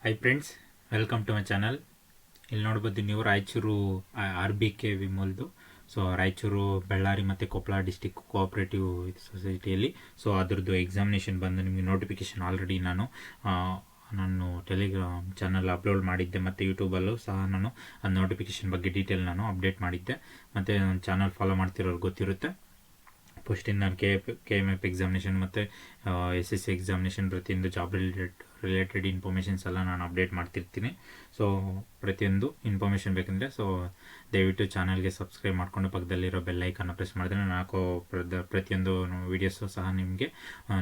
High friends, welcome to my channel. ಇಲ್ಲಿ ನೋಡ್ಬೋದು ನೀವು ರಾಯಚೂರು RBK ವಿಮಲ್ದು. ಸೊ ರಾಯಚೂರು, ಬಳ್ಳಾರಿ ಮತ್ತು ಕೊಪ್ಪಳ ಡಿಸ್ಟಿಕ್ ಕೋಆಪ್ರೇಟಿವ್ ಸೊಸೈಟಿಯಲ್ಲಿ ಸೊ ಅದ್ರದ್ದು ಎಕ್ಸಾಮಿನೇಷನ್ ಬಂದು ನಿಮಗೆ ನೋಟಿಫಿಕೇಷನ್ ಆಲ್ರೆಡಿ ನಾನು ಟೆಲಿಗ್ರಾಮ್ ಚಾನಲ್ ಅಪ್ಲೋಡ್ ಮಾಡಿದ್ದೆ ಮತ್ತು ಯೂಟ್ಯೂಬಲ್ಲೂ ಸಹ ನಾನು ಆ ನೋಟಿಫಿಕೇಷನ್ ಬಗ್ಗೆ ಡೀಟೇಲ್ ನಾನು ಅಪ್ಡೇಟ್ ಮಾಡಿದ್ದೆ. ಮತ್ತು ನನ್ನ ಚಾನಲ್ ಫಾಲೋ ಮಾಡ್ತಿರೋರು ಗೊತ್ತಿರುತ್ತೆ. ಫಸ್ಟಿಂದ ನಾನು KMF ಎಕ್ಸಾಮಿನೇಷನ್ ಮತ್ತು SSC ಎಕ್ಸಾಮಿನೇಷನ್ ಪ್ರತಿಯೊಂದು ಜಾಬ್ ರಿಲೇಟೆಡ್ ಇನ್ಫಾರ್ಮೇಷನ್ಸ್ ಎಲ್ಲ ನಾನು ಅಪ್ಡೇಟ್ ಮಾಡ್ತಿರ್ತೀನಿ. ಸೊ ಪ್ರತಿಯೊಂದು ಇನ್ಫಾರ್ಮೇಷನ್ ಬೇಕಂದರೆ ಸೊ ದಯವಿಟ್ಟು ಚಾನಲ್ಗೆ ಸಬ್ಸ್ಕ್ರೈಬ್ ಮಾಡಿಕೊಂಡು ಪಕ್ಕದಲ್ಲಿರೋ ಬೆಲ್ ಐಕನ್ನ ಪ್ರೆಸ್ ಮಾಡಿದ್ರೆ ನಾನು ಹಾಕೋ ಪ್ರತಿಯೊಂದು ವೀಡಿಯೋಸು ಸಹ ನಿಮಗೆ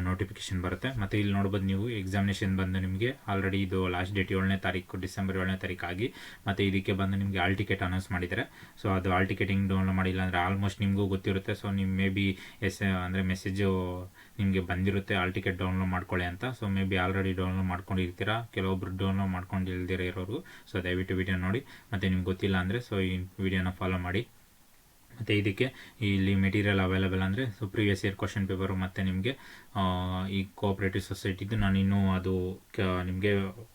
ನೋಟಿಫಿಕೇಷನ್ ಬರುತ್ತೆ. ಮತ್ತು ಇಲ್ಲಿ ನೋಡ್ಬೋದು ನೀವು ಎಕ್ಸಾಮಿನೇಷನ್ ಬಂದು ನಿಮಗೆ ಆಲ್ರೆಡಿ ಇದು ಲಾಸ್ಟ್ ಡೇಟ್ 7ನೇ ತಾರೀಕು, ಡಿಸೆಂಬರ್ 7ನೇ ತಾರೀಕು ಆಗಿ ಮತ್ತು ಇದಕ್ಕೆ ಬಂದು ನಿಮಗೆ ಆಲ್ ಟಿಕೆಟ್ ಅನೌನ್ಸ್ ಮಾಡಿದ್ದಾರೆ. ಸೊ ಅದು ಆಲ್ ಟಿಕೆಟ್ ಹಿಂಗೆ ಡೌನ್ಲೋಡ್ ಮಾಡಿಲ್ಲ ಅಂದರೆ ಆಲ್ಮೋಸ್ಟ್ ನಿಮಗೂ ಗೊತ್ತಿರುತ್ತೆ. ಸೊ ನೀವು ಮೇ ಬಿ ಅಂದರೆ ಮೆಸೇಜು ನಿಮಗೆ ಬಂದಿರುತ್ತೆ ಆಲ್ ಟಿಕೆಟ್ ಡೌನ್ಲೋಡ್ ಮಾಡ್ಕೊಳ್ಳಿ ಅಂತ. So may be already download ಮಾಡ್ಕೊಂಡಿರ್ತೀರಾ, ಕೆಲವೊಬ್ರು ಡೌನ್ಲೋಡ್ ಮಾಡ್ಕೊಂಡು ಇಲ್ದಿರ ಇರೋರು. ಸೊ ದಯವಿಟ್ಟು ವಿಡಿಯೋ ನೋಡಿ, ಮತ್ತು ನಿಮ್ಗೆ ಗೊತ್ತಿಲ್ಲ ಅಂದರೆ ಸೊ ಈ ವಿಡಿಯೋನ ಫಾಲೋ ಮಾಡಿ. ಮತ್ತು ಇದಕ್ಕೆ ಇಲ್ಲಿ ಮೆಟೀರಿಯಲ್ ಅವೈಲೇಬಲ್ ಅಂದರೆ so previous year question paper ಮತ್ತು ನಿಮಗೆ ಈ ಕೋಆಪ್ರೇಟಿವ್ ಸೊಸೈಟಿದು ನಾನು ಇನ್ನೂ ಅದು ನಿಮಗೆ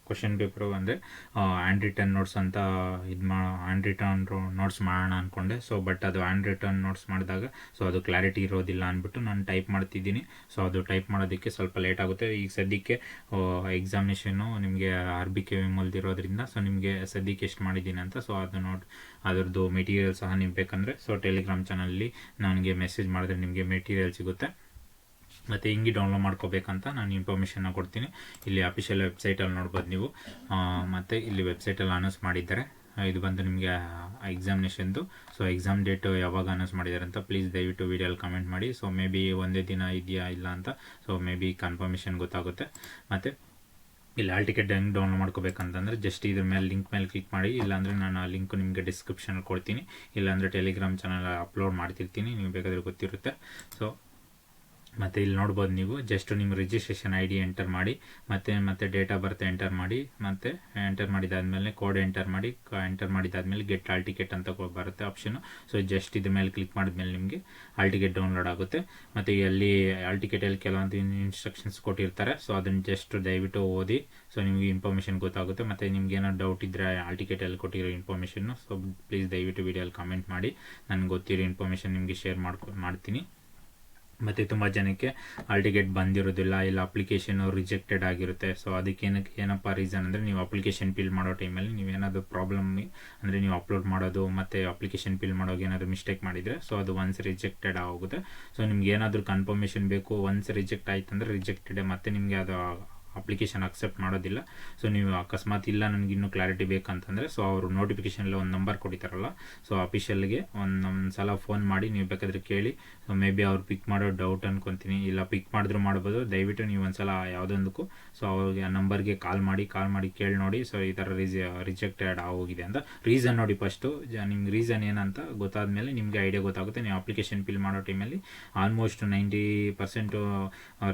ಕ್ವಶನ್ ಪೇಪರು ಅಂದರೆ ಹ್ಯಾಂಡ್ ರಿಟರ್ನ್ ನೋಟ್ಸ್ ಅಂತ ಹ್ಯಾಂಡ್ ರಿಟರ್ನ್ ನೋಟ್ಸ್ ಮಾಡೋಣ ಅಂದ್ಕೊಂಡೆ. ಸೊ ಬಟ್ ಅದು ಹ್ಯಾಂಡ್ ರಿಟರ್ನ್ ನೋಟ್ಸ್ ಮಾಡಿದಾಗ ಸೊ ಅದು ಕ್ಲಾರಿಟಿ ಇರೋದಿಲ್ಲ ಅಂದ್ಬಿಟ್ಟು ನಾನು ಟೈಪ್ ಮಾಡ್ತಿದ್ದೀನಿ. ಸೊ ಅದು ಟೈಪ್ ಮಾಡೋದಕ್ಕೆ ಸ್ವಲ್ಪ ಲೇಟ್ ಆಗುತ್ತೆ. ಈಗ ಸದ್ಯಕ್ಕೆ ಎಕ್ಸಾಮಿನೇಷನ್ನು ನಿಮಗೆ RBK ವಿಮಲ್ದಿರೋದ್ರಿಂದ ಸೊ ನಿಮಗೆ ಸದ್ಯಕ್ಕೆ ಎಷ್ಟು ಮಾಡಿದ್ದೀನಿ ಅಂತ ಸೊ ಅದು ಅದರದ್ದು ಮೆಟೀರಿಯಲ್ ಸಹ ನಿಮ್ಗೆ ಬೇಕಂದರೆ ಸೊ ಟೆಲಿಗ್ರಾಮ್ ಚಾನಲಲ್ಲಿ ನನಗೆ ಮೆಸೇಜ್ ಮಾಡಿದ್ರೆ ನಿಮಗೆ ಮೆಟೀರಿಯಲ್ ಸಿಗುತ್ತೆ. ಮತ್ತು ಹಿಂಗೆ ಡೌನ್ಲೋಡ್ ಮಾಡ್ಕೋಬೇಕಂತ ನಾನು ಇನ್ಫಾರ್ಮೇಷನ್ನ ಕೊಡ್ತೀನಿ. ಇಲ್ಲಿ ಅಫಿಷಿಯಲ್ ವೆಬ್ಸೈಟಲ್ಲಿ ನೋಡ್ಬೋದು ನೀವು. ಮತ್ತು ಇಲ್ಲಿ ವೆಬ್ಸೈಟಲ್ಲಿ ಅನೌನ್ಸ್ ಮಾಡಿದ್ದಾರೆ. ಇದು ಬಂದು ನಿಮಗೆ ಎಕ್ಸಾಮಿನೇಷನ್ದು. ಸೊ ಎಕ್ಸಾಮ್ ಡೇಟು ಯಾವಾಗ ಅನೌನ್ಸ್ ಮಾಡಿದ್ದಾರೆ ಅಂತ ಪ್ಲೀಸ್ ದಯವಿಟ್ಟು ವೀಡಿಯೋಲ್ಲಿ ಕಮೆಂಟ್ ಮಾಡಿ. ಸೊ ಮೇ ಬಿ ಒಂದೇ ದಿನ ಇದೆಯಾ ಇಲ್ಲ ಅಂತ ಸೊ ಮೇ ಬಿ ಕನ್ಫರ್ಮೇಷನ್ ಗೊತ್ತಾಗುತ್ತೆ. ಮತ್ತು ಇಲ್ಲಿ ಆಲ್ ಟಿಕೆಟ್ ಹೆಂಗೆ ಡೌನ್ಲೋಡ್ ಮಾಡ್ಕೋಬೇಕಂತಂದರೆ ಜಸ್ಟ್ ಇದ್ರ ಮೇಲೆ ಲಿಂಕ್ ಮೇಲೆ ಕ್ಲಿಕ್ ಮಾಡಿ. ಇಲ್ಲಾಂದರೆ ನಾನು ಆ ಲಿಂಕ್ ನಿಮಗೆ ಡಿಸ್ಕ್ರಿಪ್ಷನಲ್ಲಿ ಕೊಡ್ತೀನಿ, ಇಲ್ಲಾಂದರೆ ಟೆಲಿಗ್ರಾಮ್ ಚಾನಲ್ ಅಪ್ಲೋಡ್ ಮಾಡ್ತಿರ್ತೀನಿ, ನೀವು ಬೇಕಾದರೆ ಗೊತ್ತಿರುತ್ತೆ. ಸೊ ಮತ್ತು ಇಲ್ಲಿ ನೋಡ್ಬೋದು ನೀವು ಜಸ್ಟ್ ನಿಮ್ಮ ರಿಜಿಸ್ಟ್ರೇಷನ್ ID ಎಂಟರ್ ಮಾಡಿ, ಮತ್ತು ಡೇಟ್ ಆಫ್ ಬರ್ತ್ ಎಂಟರ್ ಮಾಡಿ, ಮತ್ತು ಎಂಟರ್ ಮಾಡಿದಾದ್ಮೇಲೆ ಕೋಡ್ ಎಂಟರ್ ಮಾಡಿ, ಎಂಟರ್ ಮಾಡಿದಾದ್ಮೇಲೆ ಗೆಟ್ ಆಲ್ ಟಿಕೆಟ್ ಅಂತ ಬರುತ್ತೆ ಆಪ್ಷನು. ಸೊ ಜಸ್ಟ್ ಇದ್ರ ಮೇಲೆ ಕ್ಲಿಕ್ ಮಾಡಿದ್ಮೇಲೆ ನಿಮಗೆ ಆಲ್ ಟಿಕೆಟ್ ಡೌನ್ಲೋಡ್ ಆಗುತ್ತೆ. ಮತ್ತು ಅಲ್ಲಿ ಆಲ್ ಟಿಕೆಟಲ್ಲಿ ಕೆಲವೊಂದು ಇನ್ಸ್ಟ್ರಕ್ಷನ್ಸ್ ಕೊಟ್ಟಿರ್ತಾರೆ. ಸೊ ಅದನ್ನು ಜಸ್ಟ್ ದಯವಿಟ್ಟು ಓದಿ. ಸೊ ನಿಮಗೆ ಇನ್ಫಾರ್ಮೇಷನ್ ಗೊತ್ತಾಗುತ್ತೆ. ಮತ್ತು ನಿಮ್ಗೆ ಏನಾದ್ರು ಡೌಟ್ ಇದ್ದರೆ ಆಲ್ ಟಿಕೆಟಲ್ಲಿ ಕೊಟ್ಟಿರೋ ಇನ್ಫಾರ್ಮೇಷನ್ನು ಸೊ ಪ್ಲೀಸ್ ದಯವಿಟ್ಟು ವಿಡಿಯೋಲ್ಲಿ ಕಮೆಂಟ್ ಮಾಡಿ. ನನಗೆ ಗೊತ್ತಿರೋ ಇನ್ಫಾರ್ಮೇಷನ್ ನಿಮಗೆ ಶೇರ್ ಮಾಡ್ತೀನಿ. ಮತ್ತು ತುಂಬ ಜನಕ್ಕೆ ಆಲ್ ಟಿಕೆಟ್ ಬಂದಿರೋದಿಲ್ಲ, ಇಲ್ಲ ಅಪ್ಲಿಕೇಶನು ರಿಜೆಕ್ಟೆಡ್ ಆಗಿರುತ್ತೆ. ಸೊ ಅದಕ್ಕೆ ಏನಪ್ಪ ರೀಸನ್ ಅಂದರೆ ನೀವು ಅಪ್ಲಿಕೇಶನ್ ಫಿಲ್ ಮಾಡೋ ಟೈಮಲ್ಲಿ ನೀವೇನಾದರೂ ಪ್ರಾಬ್ಲಮ್ ಅಂದರೆ ನೀವು ಅಪ್ಲೋಡ್ ಮಾಡೋದು ಮತ್ತು ಅಪ್ಲಿಕೇಶನ್ ಫಿಲ್ ಮಾಡೋಕೆ ಏನಾದರೂ ಮಿಸ್ಟೇಕ್ ಮಾಡಿದರೆ ಸೊ ಅದು ಒನ್ಸ್ ರಿಜೆಕ್ಟೆಡ್ ಆಗೋಗುತ್ತೆ. ಸೊ ನಿಮ್ಗೆ ಏನಾದರೂ ಕನ್ಫರ್ಮೇಷನ್ ಬೇಕು, ಒನ್ಸ್ ರಿಜೆಕ್ಟ್ ಆಯ್ತು ಅಂದರೆ ರಿಜೆಕ್ಟೆಡ್, ಮತ್ತು ನಿಮಗೆ ಅದು ಅಪ್ಲಿಕೇಶನ್ ಅಕ್ಸೆಪ್ಟ್ ಮಾಡೋದಿಲ್ಲ. ಸೊ ನೀವು ಅಕಸ್ಮಾತ್ ಇಲ್ಲ ನನಗೆ ಇನ್ನೂ ಕ್ಲಾರಿಟಿ ಬೇಕಂತಂದರೆ ಸೊ ಅವರು ನೋಟಿಫಿಕೇಷನಲ್ಲಿ ಒಂದು ನಂಬರ್ ಕೊಟ್ಟಿದ್ದಾರಲ್ಲ, ಸೊ ಅಫಿಷಿಯಲ್ಗೆ ಒಂದು ಸಲ ಫೋನ್ ಮಾಡಿ ನೀವು ಬೇಕಾದರೆ ಕೇಳಿ. ಸೊ ಮೇ ಬಿ ಅವ್ರು ಪಿಕ್ ಮಾಡೋ ಡೌಟ್ ಅನ್ಕೊತೀನಿ, ಇಲ್ಲ ಪಿಕ್ ಮಾಡಿದ್ರು ಮಾಡ್ಬೋದು. ದಯವಿಟ್ಟು ನೀವು ಒಂದು ಸಲ ಯಾವುದೊಂದಕ್ಕೂ ಸೊ ಅವ್ರಿಗೆ ಆ ನಂಬರ್ಗೆ ಕಾಲ್ ಮಾಡಿ ಕೇಳಿ ನೋಡಿ. ಸೊ ಈ ಥರ ರಿಜೆಕ್ಟೆಡ್ ಆಗೋಗಿದೆ ಅಂತ ರೀಸನ್ ನೋಡಿ. ಫಸ್ಟು ನಿಮ್ಗೆ ರೀಸನ್ ಏನಂತ ಗೊತ್ತಾದಮೇಲೆ ನಿಮಗೆ ಐಡಿಯಾ ಗೊತ್ತಾಗುತ್ತೆ. ನೀವು ಅಪ್ಲಿಕೇಶನ್ ಫಿಲ್ ಮಾಡೋ ಟೈಮಲ್ಲಿ ಆಲ್ಮೋಸ್ಟ್ 90%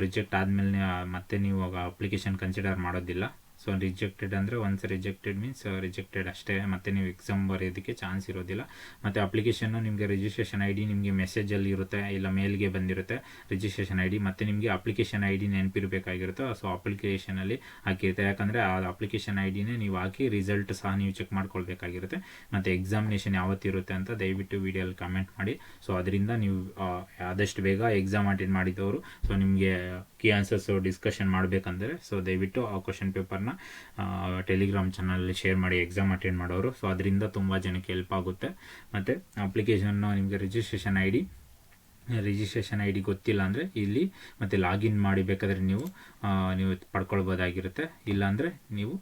ರಿಜೆಕ್ಟ್ ಆದಮೇಲೆ ಮತ್ತೆ ನೀವು ಅಪ್ಲಿಕೇಶನ್ ಕನ್ಸಿಡರ್ ಮಾಡೋದಿಲ್ಲ. ಸೊ ರಿಜೆಕ್ಟೆಡ್ ಅಂದರೆ ಒನ್ಸ್ ರಿಜೆಕ್ಟೆಡ್ ಮೀನ್ಸ್ ರಿಜೆಕ್ಟೆಡ್ ಅಷ್ಟೇ, ಮತ್ತು ನೀವು ಎಕ್ಸಾಮ್ ಬರೆಯೋದಕ್ಕೆ ಚಾನ್ಸ್ ಇರೋದಿಲ್ಲ. ಮತ್ತು ಅಪ್ಲಿಕೇಶನ್ನು ನಿಮಗೆ ರಿಜಿಸ್ಟ್ರೇಷನ್ ID ನಿಮಗೆ ಮೆಸೇಜಲ್ಲಿ ಇರುತ್ತೆ, ಇಲ್ಲ ಮೇಲ್ಗೆ ಬಂದಿರುತ್ತೆ ರಿಜಿಸ್ಟ್ರೇಷನ್ ID, ಮತ್ತು ನಿಮಗೆ ಅಪ್ಲಿಕೇಶನ್ ID ನೆನಪಿರಬೇಕಾಗಿರುತ್ತೆ. ಸೊ ಅಪ್ಲಿಕೇಶನಲ್ಲಿ ಹಾಕಿರುತ್ತೆ, ಯಾಕಂದರೆ ಆ ಅಪ್ಲಿಕೇಶನ್ IDನೇ ನೀವು ಹಾಕಿ ರಿಸಲ್ಟ್ ಸಹ ನೀವು ಚೆಕ್ ಮಾಡ್ಕೊಳ್ಬೇಕಾಗಿರುತ್ತೆ. ಮತ್ತು ಎಕ್ಸಾಮಿನೇಷನ್ ಯಾವತ್ತಿರುತ್ತೆ ಅಂತ ದಯವಿಟ್ಟು ವಿಡಿಯೋಲ್ಲಿ ಕಮೆಂಟ್ ಮಾಡಿ. ಸೊ ಅದರಿಂದ ನೀವು ಆದಷ್ಟು ಬೇಗ ಎಕ್ಸಾಮ್ ಅಟೆಂಡ್ ಮಾಡಿದವರು ಸೊ ನಿಮಗೆ ಕೀ ಆನ್ಸರ್ಸು ಡಿಸ್ಕಷನ್ ಮಾಡಬೇಕಂದ್ರೆ ಸೊ ದಯವಿಟ್ಟು ಆ ಕ್ವಶನ್ ಪೇಪರ್ನ ಟೆಲಿಗ್ರಾಮ್ ಚಾನಲಲ್ಲಿ ಶೇರ್ ಮಾಡಿ ಎಕ್ಸಾಮ್ ಅಟೆಂಡ್ ಮಾಡೋರು. ಸೊ ಅದರಿಂದ ತುಂಬ ಜನಕ್ಕೆ ಹೆಲ್ಪ್ ಆಗುತ್ತೆ. ಮತ್ತು ಅಪ್ಲಿಕೇಶನ್ನು ನಿಮಗೆ ರಿಜಿಸ್ಟ್ರೇಷನ್ ID ಗೊತ್ತಿಲ್ಲ ಅಂದರೆ ಇಲ್ಲಿ ಮತ್ತು ಲಾಗಿನ್ ಮಾಡಿ ಬೇಕಾದರೆ ನೀವು ಪಡ್ಕೊಳ್ಬೋದಾಗಿರುತ್ತೆ. ಇಲ್ಲಾಂದರೆ ನೀವು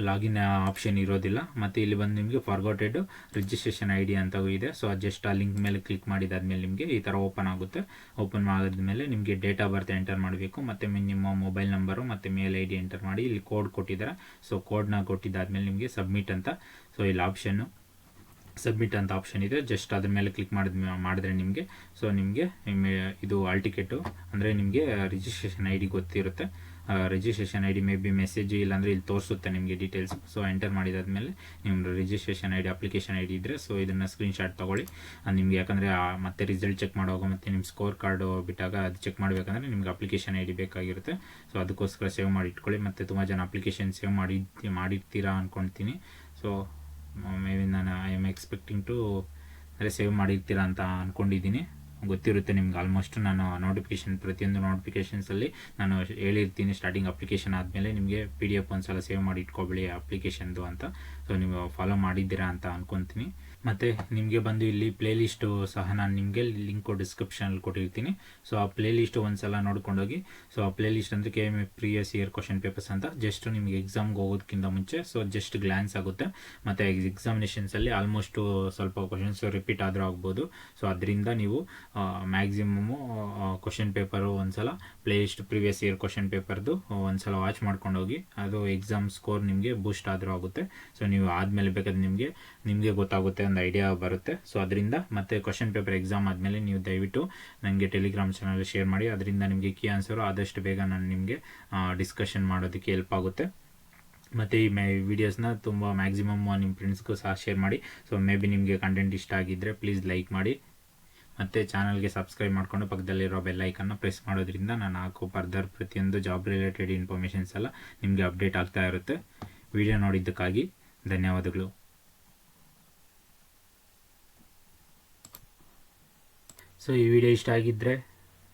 ಲಾಗಿನ್ ಆಪ್ಷನ್ ಇರೋದಿಲ್ಲ. ಮತ್ತು ಇಲ್ಲಿ ಬಂದು ನಿಮಗೆ ಫಾರ್ಗಾಟೆಡ್ ರಿಜಿಸ್ಟ್ರೇಷನ್ ID ಅಂತ ಇದೆ. ಸೊ ಜಸ್ಟ್ ಆ ಲಿಂಕ್ ಮೇಲೆ ಕ್ಲಿಕ್ ಮಾಡಿದಾದ್ಮೇಲೆ ನಿಮಗೆ ಈ ಥರ ಓಪನ್ ಆಗುತ್ತೆ. ಓಪನ್ ಮಾಡಿದ್ಮೇಲೆ ನಿಮಗೆ ಡೇಟ್ ಆಫ್ ಬರ್ತ್ ಎಂಟರ್ ಮಾಡಬೇಕು, ಮತ್ತು ನಿಮ್ಮ ಮೊಬೈಲ್ ನಂಬರು ಮತ್ತು ಮೇಲ್ ID ಎಂಟರ್ ಮಾಡಿ. ಇಲ್ಲಿ ಕೋಡ್ ಕೊಟ್ಟಿದ್ದಾರೆ. ಸೊ ಕೋಡ್ನ ಕೊಟ್ಟಿದ್ದಾದ್ಮೇಲೆ ನಿಮಗೆ ಸಬ್ಮಿಟ್ ಅಂತ ಸೊ ಇಲ್ಲಿ ಸಬ್ಮಿಟ್ ಅಂತ ಆಪ್ಷನ್ ಇದೆ. ಜಸ್ಟ್ ಅದ್ರ ಮೇಲೆ ಕ್ಲಿಕ್ ಮಾಡಿದ್ರೆ ನಿಮಗೆ ಇದು ಆಲ್ ಟಿಕೆಟು ಅಂದರೆ ನಿಮಗೆ ರಿಜಿಸ್ಟ್ರೇಷನ್ ID ಗೊತ್ತಿರುತ್ತೆ. Registration I D may be message ಇಲ್ಲಾಂದರೆ ಇಲ್ಲಿ ತೋರಿಸುತ್ತೆ ನಿಮಗೆ ಡೀಟೇಲ್ಸ್. ಸೊ ಎಂಟರ್ ಮಾಡಿದಾದ್ಮೇಲೆ ನಿಮ್ಮ registration I D application I D ಇದ್ದರೆ ಸೊ ಇದನ್ನು ಸ್ಕ್ರೀನ್ಶಾಟ್ ತೊಗೊಳ್ಳಿ. ನಿಮಗೆ ಯಾಕಂದರೆ ಮತ್ತೆ ರಿಸಲ್ಟ್ ಚೆಕ್ ಮಾಡುವಾಗ ಮತ್ತು ನಿಮ್ಮ ಸ್ಕೋರ್ ಕಾರ್ಡು ಬಿಟ್ಟಾಗ ಅದು ಚೆಕ್ ಮಾಡಬೇಕಂದ್ರೆ ನಿಮ್ಗೆ ಅಪ್ಲಿಕೇಶನ್ ಐ ಡಿ ಬೇಕಾಗಿರುತ್ತೆ. ಸೊ ಅದಕ್ಕೋಸ್ಕರ ಸೇವ್ ಮಾಡಿ ಇಟ್ಕೊಳ್ಳಿ. ಮತ್ತು ತುಂಬ ಜನ ಅಪ್ಲಿಕೇಶನ್ ಸೇವ್ ಮಾಡಿರ್ತೀರಾ ಅಂದ್ಕೊಳ್ತೀನಿ. ಸೊ ಮೇ ಬಿ ನಾನು ಐ ಆಮ್ ಎಕ್ಸ್ಪೆಕ್ಟಿಂಗ್ ಟು ಅಂದರೆ ಸೇವ್ ಮಾಡಿರ್ತೀರಾ ಅಂತ ಅಂದ್ಕೊಂಡಿದ್ದೀನಿ. ಗೊತ್ತಿರುತ್ತೆ ನಿಮ್ಗೆ ಆಲ್ಮೋಸ್ಟ್. ನಾನು ನೋಟಿಫಿಕೇಶನ್ ಪ್ರತಿಯೊಂದು ನೋಟಿಫಿಕೇಷನ್ಸಲ್ಲಿ ನಾನು ಹೇಳಿರ್ತೀನಿ ಸ್ಟಾರ್ಟಿಂಗ್ ಅಪ್ಲಿಕೇಶನ್ ಆದಮೇಲೆ ನಿಮಗೆ PDF ಒಂದ್ಸಲ ಸೇವ್ ಮಾಡಿ ಇಟ್ಕೊಬಿಡಿ ಅಪ್ಲಿಕೇಶನ್ದು ಅಂತ. ಸೊ ನೀವು ಫಾಲೋ ಮಾಡಿದ್ದೀರಾ ಅಂತ ಅಂದ್ಕೊತೀನಿ. ಮತ್ತು ನಿಮಗೆ ಬಂದು ಇಲ್ಲಿ ಪ್ಲೇ ಲಿಸ್ಟು ಸಹ ನಾನು ನಿಮಗೆ ಲಿಂಕು ಡಿಸ್ಕ್ರಿಪ್ಷನಲ್ಲಿ ಕೊಟ್ಟಿರ್ತೀನಿ. ಸೊ ಆ ಪ್ಲೇ ಲಿಸ್ಟು ಒಂದ್ಸಲ ನೋಡ್ಕೊಂಡೋಗಿ. ಸೊ ಆ ಪ್ಲೇ ಲಿಸ್ಟ್ ಅಂದರೆ KM previous year question papers ಅಂತ ಜಸ್ಟ್ ನಿಮಗೆ ಎಕ್ಸಾಮ್ಗೆ ಹೋಗೋದಕ್ಕಿಂತ ಮುಂಚೆ ಸೊ ಜಸ್ಟ್ ಗ್ಲ್ಯಾನ್ಸ್ ಆಗುತ್ತೆ. ಮತ್ತು ಎಕ್ಸಾಮಿನೇಷನ್ಸಲ್ಲಿ ಆಲ್ಮೋಸ್ಟು ಸ್ವಲ್ಪ ಕ್ವಶನ್ಸ್ ರಿಪೀಟ್ ಆದರೂ ಆಗ್ಬೋದು. ಸೊ ಅದರಿಂದ ನೀವು ಮ್ಯಾಕ್ಸಿಮಮ್ಮು ಕ್ವಶನ್ ಪೇಪರು ಒಂದ್ಸಲ play list previous year question ಪೇಪರ್ದು ಒಂದ್ಸಲ ವಾಚ್ ಮಾಡ್ಕೊಂಡೋಗಿ. ಅದು ಎಕ್ಸಾಮ್ ಸ್ಕೋರ್ ನಿಮಗೆ ಬೂಸ್ಟ್ ಆದರೂ ಆಗುತ್ತೆ. ಸೊ ನೀವು ಆದಮೇಲೆ ಬೇಕಾದ್ರೆ ನಿಮಗೆ ಗೊತ್ತಾಗುತ್ತೆ, ಒಂದು ಐಡಿಯಾ ಬರುತ್ತೆ. ಸೊ ಅದರಿಂದ ಮತ್ತೆ ಕ್ವಶನ್ ಪೇಪರ್ ಎಕ್ಸಾಮ್ ಆದಮೇಲೆ ನೀವು ದಯವಿಟ್ಟು ನನಗೆ ಟೆಲಿಗ್ರಾಮ್ ಚಾನಲ್ ಶೇರ್ ಮಾಡಿ. ಅದರಿಂದ ನಿಮಗೆ ಕೀ ಆನ್ಸರು ಆದಷ್ಟು ಬೇಗ ನಾನು ನಿಮಗೆ ಡಿಸ್ಕಷನ್ ಮಾಡೋದಕ್ಕೆ ಹೆಲ್ಪ್ ಆಗುತ್ತೆ. ಮತ್ತು ಈ ವಿಡಿಯೋಸ್ನ ತುಂಬ ಮ್ಯಾಕ್ಸಿಮಮ್ ನಿಮ್ಮ ಫ್ರೆಂಡ್ಸ್ಗೂ ಸಹ ಶೇರ್ ಮಾಡಿ. ಸೊ ಮೇ ಬಿ ನಿಮಗೆ ಕಂಟೆಂಟ್ ಇಷ್ಟ ಆಗಿದ್ದರೆ ಪ್ಲೀಸ್ ಲೈಕ್ ಮಾಡಿ. ಮತ್ತು ಚಾನಲ್ಗೆ ಸಬ್ಸ್ಕ್ರೈಬ್ ಮಾಡಿಕೊಂಡು ಪಕ್ಕದಲ್ಲಿರೋ ಬೆಲ್ ಐಕನ್ನ ಪ್ರೆಸ್ ಮಾಡೋದ್ರಿಂದ ನಾನು ಹಾಕೋ ಫರ್ದರ್ ಪ್ರತಿಯೊಂದು ಜಾಬ್ ರಿಲೇಟೆಡ್ ಇನ್ಫಾರ್ಮೇಷನ್ಸ್ ಎಲ್ಲ ನಿಮಗೆ ಅಪ್ಡೇಟ್ ಆಗ್ತಾ ಇರುತ್ತೆ. ವಿಡಿಯೋ ನೋಡಿದ್ದಕ್ಕಾಗಿ ಧನ್ಯವಾದಗಳು. ಸೊ ಈ ವಿಡಿಯೋ ಇಷ್ಟ ಆಗಿದ್ದರೆ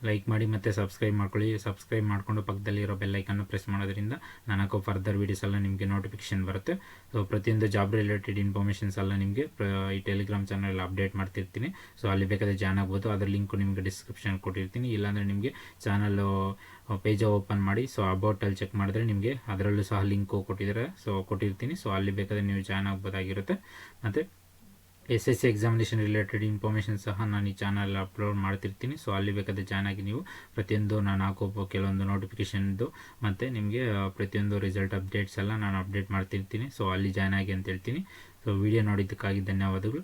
ಲೈಕ್ ಮಾಡಿ ಮತ್ತು ಸಬ್ಸ್ಕ್ರೈಬ್ ಮಾಡ್ಕೊಳ್ಳಿ. ಸಬ್ಸ್ಕ್ರೈಬ್ ಮಾಡಿಕೊಂಡು ಪಕ್ಕದಲ್ಲಿರೋ ಬೆಲ್ ಐಕನ್ನು ಪ್ರೆಸ್ ಮಾಡೋದ್ರಿಂದ ನಾನು ಹಾಕೋ ಫರ್ದರ್ ವೀಡಿಯೋಸ್ ಎಲ್ಲ ನಿಮಗೆ ನೋಟಿಫಿಕೇಶನ್ ಬರುತ್ತೆ. ಸೊ ಪ್ರತಿಯೊಂದು ಜಾಬ್ ರಿಲೇಟೆಡ್ ಇನ್ಫಾರ್ಮೇಷನ್ಸ್ ಎಲ್ಲ ನಿಮಗೆ ಈ ಟೆಲಿಗ್ರಾಮ್ ಚಾನಲ್ ಅಪ್ಡೇಟ್ ಮಾಡ್ತಿರ್ತೀನಿ. ಸೊ ಅಲ್ಲಿ ಬೇಕಾದರೆ ಜಾಯ್ನ್ ಆಗ್ಬೋದು. ಅದರ ಲಿಂಕು ನಿಮಗೆ ಡಿಸ್ಕ್ರಿಪ್ಷನ್ ಕೊಟ್ಟಿರ್ತೀನಿ. ಇಲ್ಲಾಂದರೆ ನಿಮಗೆ ಚಾನಲ್ಲು ಪೇಜ ಓಪನ್ ಮಾಡಿ ಸೊ ಅಬೌಟಲ್ಲಿ ಚೆಕ್ ಮಾಡಿದ್ರೆ ನಿಮಗೆ ಅದರಲ್ಲೂ ಸಹ ಲಿಂಕು ಕೊಟ್ಟಿರ್ತೀನಿ. ಸೊ ಅಲ್ಲಿ ಬೇಕಾದರೆ ನೀವು ಜಾಯ್ನ್ ಆಗ್ಬೋದಾಗಿರುತ್ತೆ. ಮತ್ತು SSC ಎಕ್ಸಾಮಿನೇಷನ್ ರಿಲೇಟೆಡ್ ಇನ್ಫಾರ್ಮೇಷನ್ ಸಹ ನಾನು ಈ ಚಾನಲ್ ಅಪ್ಲೋಡ್ ಮಾಡ್ತಿರ್ತೀನಿ. ಸೊ ಅಲ್ಲಿ ಬೇಕಾದರೆ ಜಾಯ್ನ್ ಆಗಿ ನೀವು ಪ್ರತಿಯೊಂದು ನಾನು ಹಾಕೋ ಕೆಲವೊಂದು ನೋಟಿಫಿಕೇಷನ್ದು ಮತ್ತು ನಿಮಗೆ ಪ್ರತಿಯೊಂದು ರಿಸಲ್ಟ್ ಅಪ್ಡೇಟ್ಸ್ ಎಲ್ಲ ನಾನು ಅಪ್ಡೇಟ್ ಮಾಡ್ತಿರ್ತೀನಿ. ಸೊ ಅಲ್ಲಿ ಜಾಯ್ನ್ ಆಗಿ ಅಂತ ಹೇಳ್ತೀನಿ. ಸೊ ವಿಡಿಯೋ ನೋಡಿದ್ದಕ್ಕಾಗಿ ಧನ್ಯವಾದಗಳು.